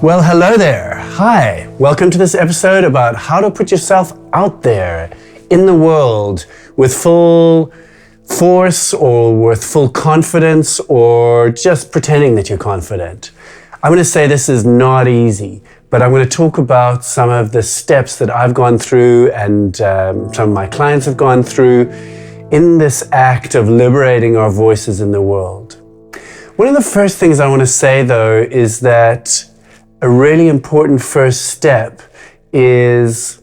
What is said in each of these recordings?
Well, hello there. Hi. Welcome to this episode about how to put yourself out there in the world with full force or with full confidence or just pretending that you're confident. I'm going to say this is not easy, but I'm going to talk about some of the steps that I've gone through and some of my clients have gone through in this act of liberating our voices in the world. One of the first things I want to say, though, is that a really important first step is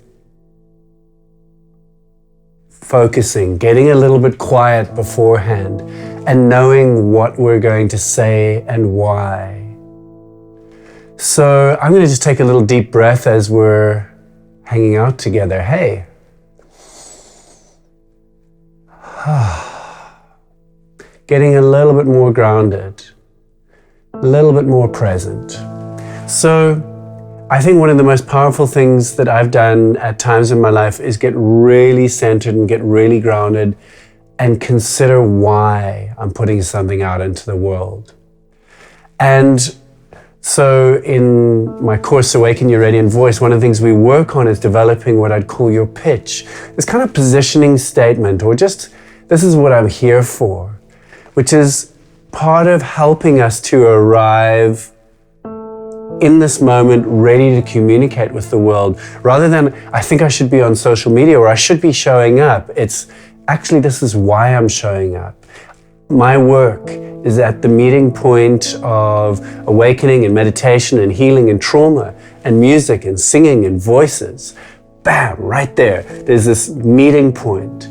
focusing, getting a little bit quiet beforehand, and knowing what we're going to say and why. So I'm going to just take a little deep breath as we're hanging out together. Hey. Getting a little bit more grounded, a little bit more present. So I think one of the most powerful things that I've done at times in my life is get really centered and get really grounded and consider why I'm putting something out into the world. And so in my course, Awaken Your Radiant Voice, one of the things we work on is developing what I'd call your pitch. This kind of positioning statement, or just, this is what I'm here for, which is part of helping us to arrive in this moment ready to communicate with the world. Rather than, I think I should be on social media or I should be showing up, it's actually, this is why I'm showing up. My work is at the meeting point of awakening and meditation and healing and trauma and music and singing and voices. Bam, right there. There's this meeting point.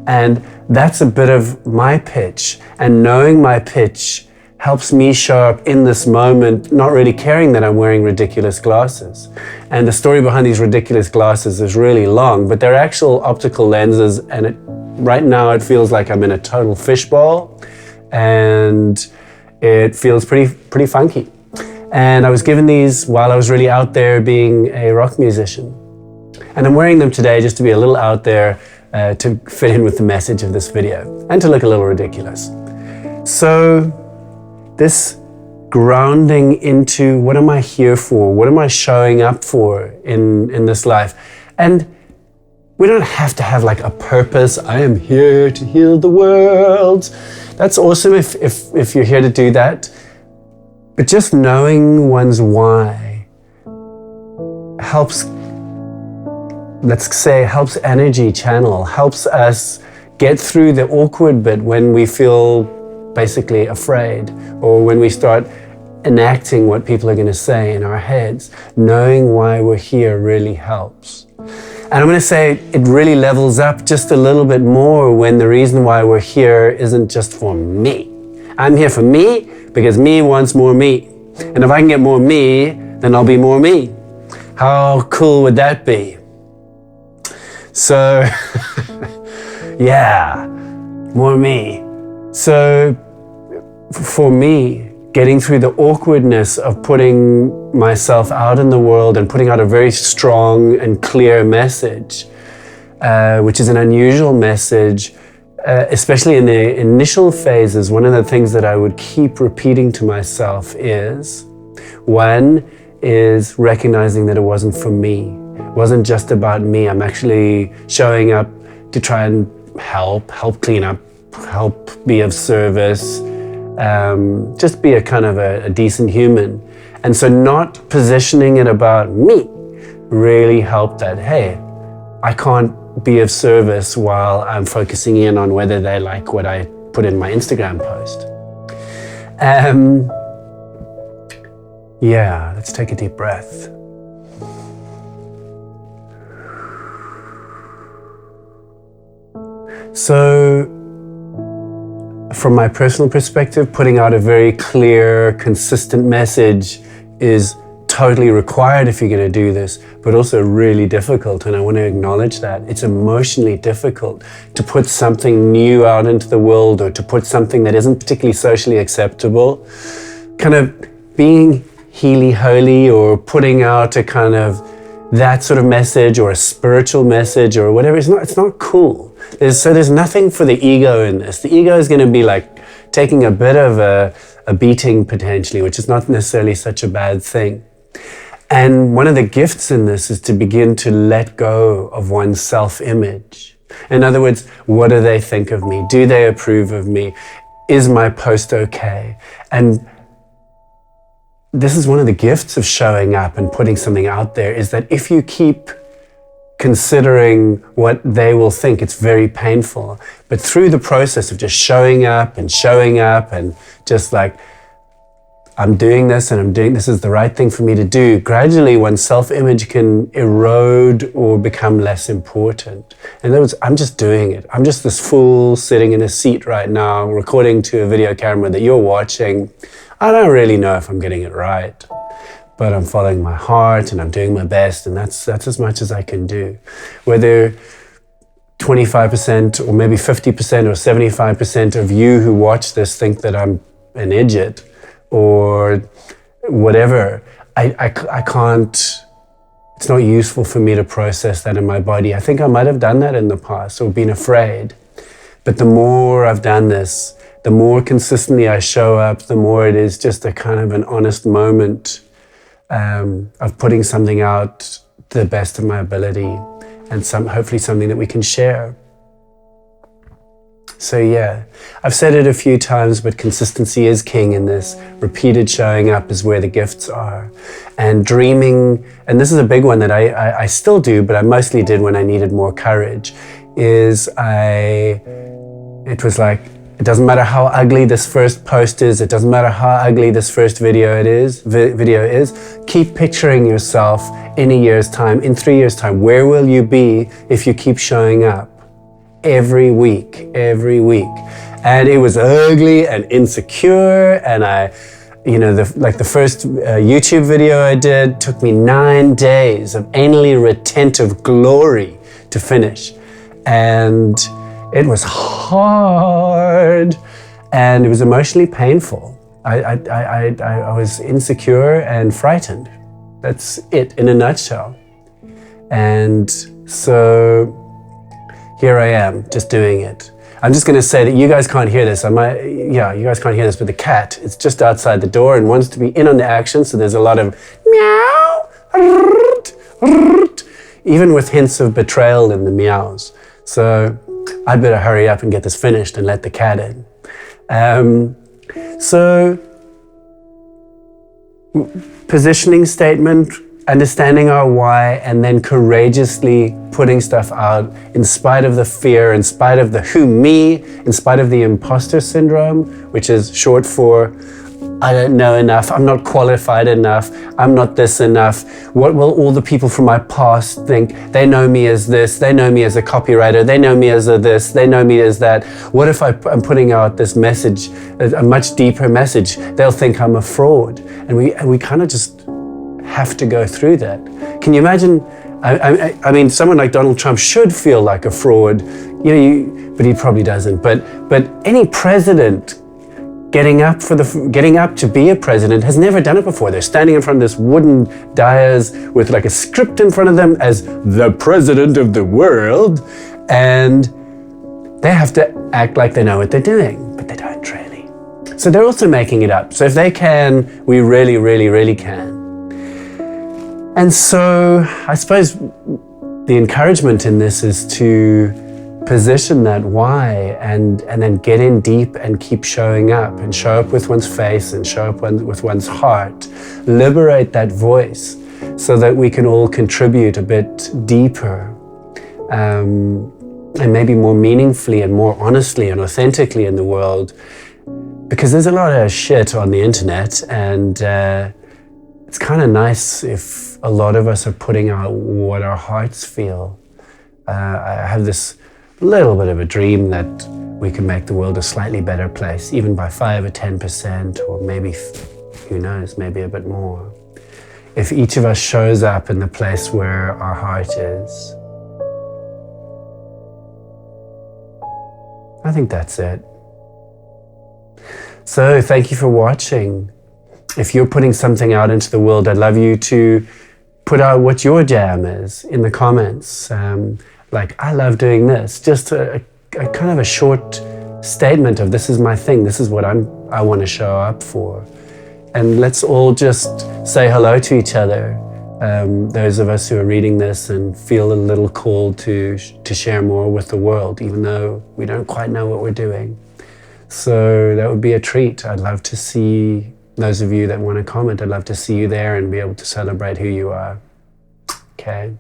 And that's a bit of my pitch. And knowing my pitch helps me show up in this moment, not really caring that I'm wearing ridiculous glasses. And the story behind these ridiculous glasses is really long, but they're actual optical lenses, and right now it feels like I'm in a total fishbowl, and it feels pretty funky. And I was given these while I was really out there being a rock musician. And I'm wearing them today just to be a little out there, to fit in with the message of this video and to look a little ridiculous. So this grounding into what am I here for? What am I showing up for in this life? And we don't have to have like a purpose. I am here to heal the world. That's awesome if you're here to do that. But just knowing one's why helps, let's say, helps energy channel, helps us get through the awkward bit when we feel basically afraid, or when we start enacting what people are going to say in our heads. Knowing why we're here really helps. And I'm going to say it really levels up just a little bit more when the reason why we're here isn't just for me. I'm here for me because me wants more me. And if I can get more me, then I'll be more me. How cool would that be? So, yeah, more me. So, for me, getting through the awkwardness of putting myself out in the world and putting out a very strong and clear message, which is an unusual message, especially in the initial phases, one of the things that I would keep repeating to myself is, one is recognizing that it wasn't for me. It wasn't just about me. I'm actually showing up to try and help clean up, help be of service, just be a kind of a decent human. And so not positioning it about me really helped that, hey, I can't be of service while I'm focusing in on whether they like what I put in my Instagram post. Yeah, let's take a deep breath. So, from my personal perspective, putting out a very clear, consistent message is totally required if you're going to do this, but also really difficult. And I want to acknowledge that. It's emotionally difficult to put something new out into the world, or to put something that isn't particularly socially acceptable. Kind of being healy-holy, or putting out a kind of that sort of message, or a spiritual message, or whatever. It's not cool. There's nothing for the ego in this. The ego is going to be like taking a bit of a beating potentially, which is not necessarily such a bad thing. And one of the gifts in this is to begin to let go of one's self-image. In other words, what do they think of me? Do they approve of me? Is my post okay? And this is one of the gifts of showing up and putting something out there, is that if you keep considering what they will think, it's very painful. But through the process of just showing up and just like, I'm doing this and this is the right thing for me to do, gradually one's self-image can erode or become less important. In other words, I'm just doing it. I'm just this fool sitting in a seat right now, recording to a video camera that you're watching. I don't really know if I'm getting it right, but I'm following my heart and I'm doing my best, and that's as much as I can do. Whether 25% or maybe 50% or 75% of you who watch this think that I'm an idiot, or whatever, I can't, it's not useful for me to process that in my body. I think I might have done that in the past or been afraid. But the more I've done this, the more consistently I show up, the more it is just a kind of an honest moment of putting something out to the best of my ability, and hopefully something that we can share. So yeah, I've said it a few times, but consistency is king in this. Repeated showing up is where the gifts are. And dreaming, and this is a big one that I still do, but I mostly did when I needed more courage, it was like, it doesn't matter how ugly this first post is, it doesn't matter how ugly this first video is, keep picturing yourself in a year's time, in 3 years' time. Where will you be if you keep showing up? Every week. And it was ugly and insecure, and the first YouTube video I did took me 9 days of anally retentive glory to finish. And it was hard, and it was emotionally painful. I was insecure and frightened. That's it in a nutshell. And so here I am, just doing it. I'm just going to say that you guys can't hear this. You guys can't hear this, but the cat is just outside the door and wants to be in on the action, so there's a lot of meow, even with hints of betrayal in the meows. So I'd better hurry up and get this finished and let the cat in. So positioning statement, understanding our why, and then courageously putting stuff out in spite of the fear, in spite of the who me, in spite of the imposter syndrome, which is short for I don't know enough, I'm not qualified enough, I'm not this enough. What will all the people from my past think? They know me as this, they know me as a copywriter, they know me as a this, they know me as that. What if I'm putting out this message, a much deeper message? They'll think I'm a fraud. And we kind of just have to go through that. Can you imagine? I mean, someone like Donald Trump should feel like a fraud, but he probably doesn't. But any president getting up to be a president has never done it before. They're standing in front of this wooden dais with like a script in front of them as the president of the world, and they have to act like they know what they're doing, but they don't really. So they're also making it up. So if they can, we really, really, really can. And so I suppose the encouragement in this is to position that why and then get in deep and keep showing up, and show up with one's face and show up with one's heart. Liberate that voice so that we can all contribute a bit deeper and maybe more meaningfully and more honestly and authentically in the world, because there's a lot of shit on the internet, and it's kind of nice if a lot of us are putting out what our hearts feel. I have this little bit of a dream that we can make the world a slightly better place, even by 5 or 10%, or maybe, who knows, maybe a bit more. If each of us shows up in the place where our heart is. I think that's it. So thank you for watching. If you're putting something out into the world, I'd love you to put out what your jam is in the comments. Like, I love doing this. Just a kind of a short statement of this is my thing. This is what I want to show up for. and let's all just say hello to each other. Those of us who are reading this and feel a little call to share more with the world, even though we don't quite know what we're doing. So that would be a treat. I'd love to see those of you that want to comment. I'd love to see you there and be able to celebrate who you are. Okay.